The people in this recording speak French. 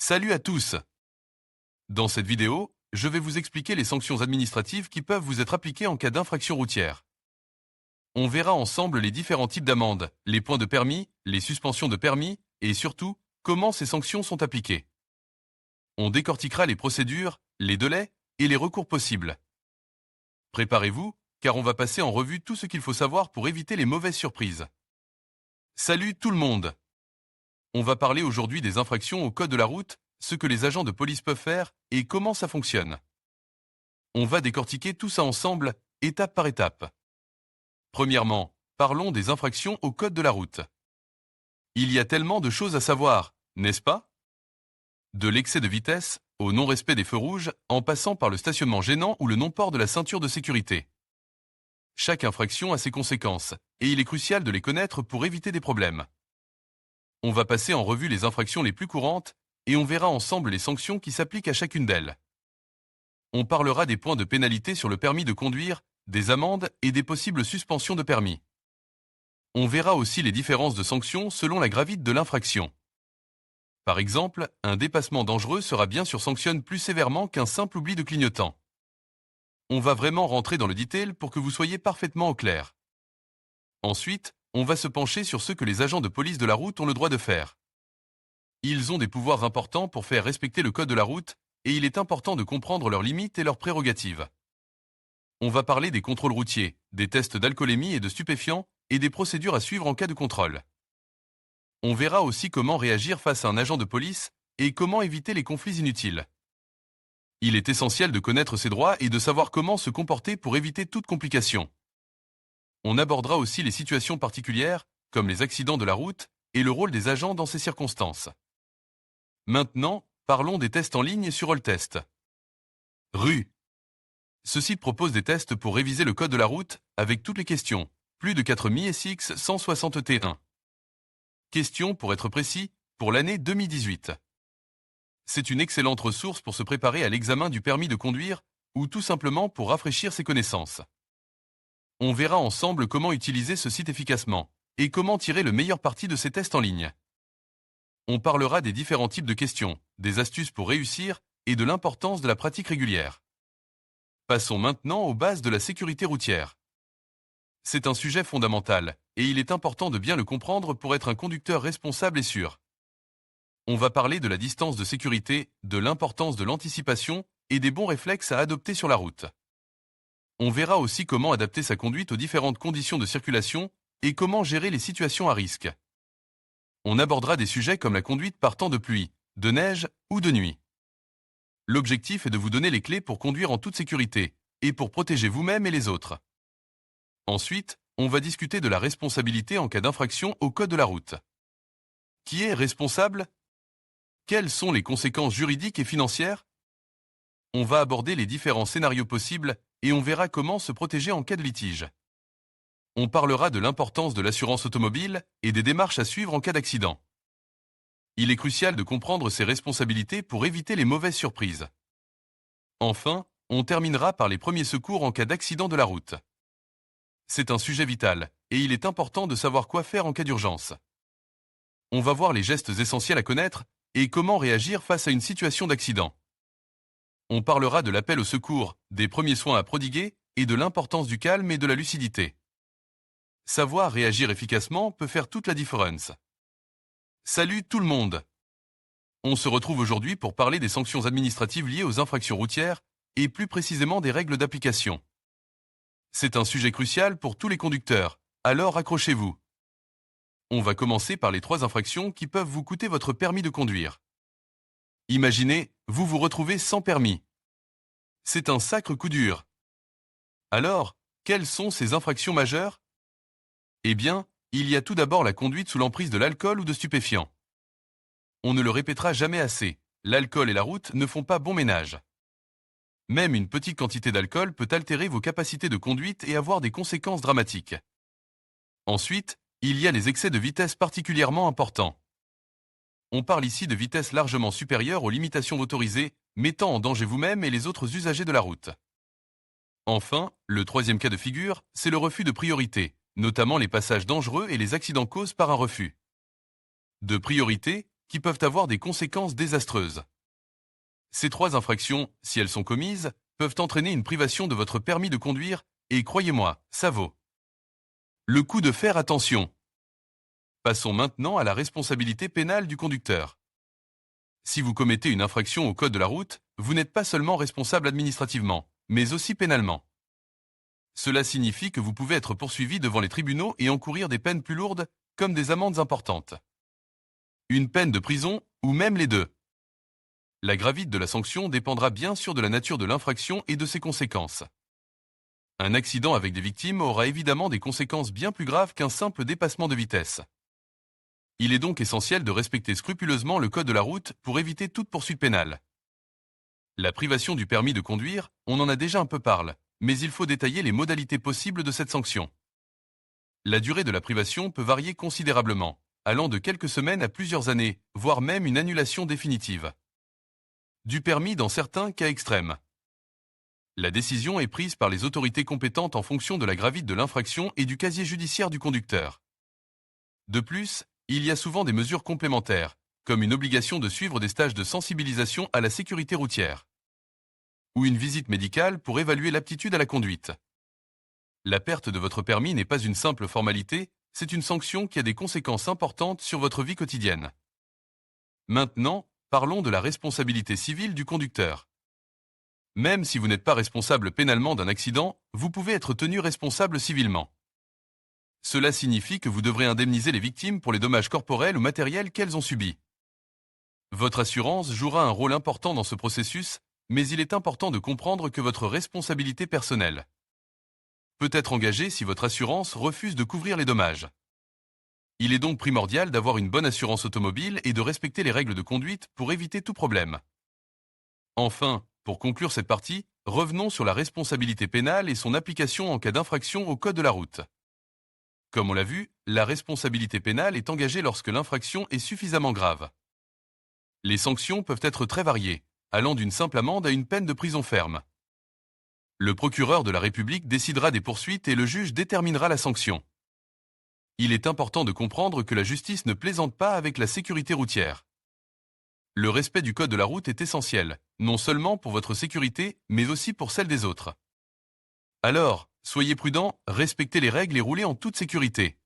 Salut à tous! Dans cette vidéo, je vais vous expliquer les sanctions administratives qui peuvent vous être appliquées en cas d'infraction routière. On verra ensemble les différents types d'amendes, les points de permis, les suspensions de permis et surtout, comment ces sanctions sont appliquées. On décortiquera les procédures, les délais et les recours possibles. Préparez-vous, car on va passer en revue tout ce qu'il faut savoir pour éviter les mauvaises surprises. Salut tout le monde! On va parler aujourd'hui des infractions au code de la route, ce que les agents de police peuvent faire et comment ça fonctionne. On va décortiquer tout ça ensemble, étape par étape. Premièrement, parlons des infractions au code de la route. Il y a tellement de choses à savoir, n'est-ce pas? De l'excès de vitesse, au non-respect des feux rouges, en passant par le stationnement gênant ou le non-port de la ceinture de sécurité. Chaque infraction a ses conséquences, et il est crucial de les connaître pour éviter des problèmes. On va passer en revue les infractions les plus courantes, et on verra ensemble les sanctions qui s'appliquent à chacune d'elles. On parlera des points de pénalité sur le permis de conduire, des amendes et des possibles suspensions de permis. On verra aussi les différences de sanctions selon la gravité de l'infraction. Par exemple, un dépassement dangereux sera bien sûr sanctionne plus sévèrement qu'un simple oubli de clignotant. On va vraiment rentrer dans le detail pour que vous soyez parfaitement au clair. Ensuite, on va se pencher sur ce que les agents de police de la route ont le droit de faire. Ils ont des pouvoirs importants pour faire respecter le code de la route, et il est important de comprendre leurs limites et leurs prérogatives. On va parler des contrôles routiers, des tests d'alcoolémie et de stupéfiants, et des procédures à suivre en cas de contrôle. On verra aussi comment réagir face à un agent de police, et comment éviter les conflits inutiles. Il est essentiel de connaître ses droits et de savoir comment se comporter pour éviter toute complication. On abordera aussi les situations particulières, comme les accidents de la route, et le rôle des agents dans ces circonstances. Maintenant, parlons des tests en ligne sur Rolltest. RU. Ce site propose des tests pour réviser le code de la route avec toutes les questions, plus de 4 MISX 160 T1. Questions, pour être précis, pour l'année 2018. C'est une excellente ressource pour se préparer à l'examen du permis de conduire ou tout simplement pour rafraîchir ses connaissances. On verra ensemble comment utiliser ce site efficacement et comment tirer le meilleur parti de ces tests en ligne. On parlera des différents types de questions, des astuces pour réussir et de l'importance de la pratique régulière. Passons maintenant aux bases de la sécurité routière. C'est un sujet fondamental et il est important de bien le comprendre pour être un conducteur responsable et sûr. On va parler de la distance de sécurité, de l'importance de l'anticipation et des bons réflexes à adopter sur la route. On verra aussi comment adapter sa conduite aux différentes conditions de circulation et comment gérer les situations à risque. On abordera des sujets comme la conduite par temps de pluie, de neige ou de nuit. L'objectif est de vous donner les clés pour conduire en toute sécurité et pour protéger vous-même et les autres. Ensuite, on va discuter de la responsabilité en cas d'infraction au code de la route. Qui est responsable? Quelles sont les conséquences juridiques et financières? On va aborder les différents scénarios possibles et on verra comment se protéger en cas de litige. On parlera de l'importance de l'assurance automobile et des démarches à suivre en cas d'accident. Il est crucial de comprendre ses responsabilités pour éviter les mauvaises surprises. Enfin, on terminera par les premiers secours en cas d'accident de la route. C'est un sujet vital et il est important de savoir quoi faire en cas d'urgence. On va voir les gestes essentiels à connaître et comment réagir face à une situation d'accident. On parlera de l'appel au secours, des premiers soins à prodiguer et de l'importance du calme et de la lucidité. Savoir réagir efficacement peut faire toute la différence. Salut tout le monde! On se retrouve aujourd'hui pour parler des sanctions administratives liées aux infractions routières et plus précisément des règles d'application. C'est un sujet crucial pour tous les conducteurs, alors accrochez-vous. On va commencer par les 3 infractions qui peuvent vous coûter votre permis de conduire. Imaginez, vous vous retrouvez sans permis. C'est un sacre coup dur. Alors, quelles sont ces infractions majeures? Eh bien, il y a tout d'abord la conduite sous l'emprise de l'alcool ou de stupéfiants. On ne le répétera jamais assez, l'alcool et la route ne font pas bon ménage. Même une petite quantité d'alcool peut altérer vos capacités de conduite et avoir des conséquences dramatiques. Ensuite, il y a les excès de vitesse particulièrement importants. On parle ici de vitesses largement supérieures aux limitations autorisées, mettant en danger vous-même et les autres usagers de la route. Enfin, le 3e cas de figure, c'est le refus de priorité, notamment les passages dangereux et les accidents causés par un refus de priorité qui peuvent avoir des conséquences désastreuses. Ces 3 infractions, si elles sont commises, peuvent entraîner une privation de votre permis de conduire, et croyez-moi, ça vaut. Le coup de faire attention. Passons maintenant à la responsabilité pénale du conducteur. Si vous commettez une infraction au code de la route, vous n'êtes pas seulement responsable administrativement, mais aussi pénalement. Cela signifie que vous pouvez être poursuivi devant les tribunaux et encourir des peines plus lourdes, comme des amendes importantes. Une peine de prison, ou même les deux. La gravité de la sanction dépendra bien sûr de la nature de l'infraction et de ses conséquences. Un accident avec des victimes aura évidemment des conséquences bien plus graves qu'un simple dépassement de vitesse. Il est donc essentiel de respecter scrupuleusement le code de la route pour éviter toute poursuite pénale. La privation du permis de conduire, on en a déjà un peu parlé, mais il faut détailler les modalités possibles de cette sanction. La durée de la privation peut varier considérablement, allant de quelques semaines à plusieurs années, voire même une annulation définitive. Du permis dans certains cas extrêmes. La décision est prise par les autorités compétentes en fonction de la gravité de l'infraction et du casier judiciaire du conducteur. De plus, il y a souvent des mesures complémentaires, comme une obligation de suivre des stages de sensibilisation à la sécurité routière, ou une visite médicale pour évaluer l'aptitude à la conduite. La perte de votre permis n'est pas une simple formalité, c'est une sanction qui a des conséquences importantes sur votre vie quotidienne. Maintenant, parlons de la responsabilité civile du conducteur. Même si vous n'êtes pas responsable pénalement d'un accident, vous pouvez être tenu responsable civilement. Cela signifie que vous devrez indemniser les victimes pour les dommages corporels ou matériels qu'elles ont subis. Votre assurance jouera un rôle important dans ce processus, mais il est important de comprendre que votre responsabilité personnelle peut être engagée si votre assurance refuse de couvrir les dommages. Il est donc primordial d'avoir une bonne assurance automobile et de respecter les règles de conduite pour éviter tout problème. Enfin, pour conclure cette partie, revenons sur la responsabilité pénale et son application en cas d'infraction au code de la route. Comme on l'a vu, la responsabilité pénale est engagée lorsque l'infraction est suffisamment grave. Les sanctions peuvent être très variées, allant d'une simple amende à une peine de prison ferme. Le procureur de la République décidera des poursuites et le juge déterminera la sanction. Il est important de comprendre que la justice ne plaisante pas avec la sécurité routière. Le respect du code de la route est essentiel, non seulement pour votre sécurité, mais aussi pour celle des autres. Alors, soyez prudents, respectez les règles et roulez en toute sécurité.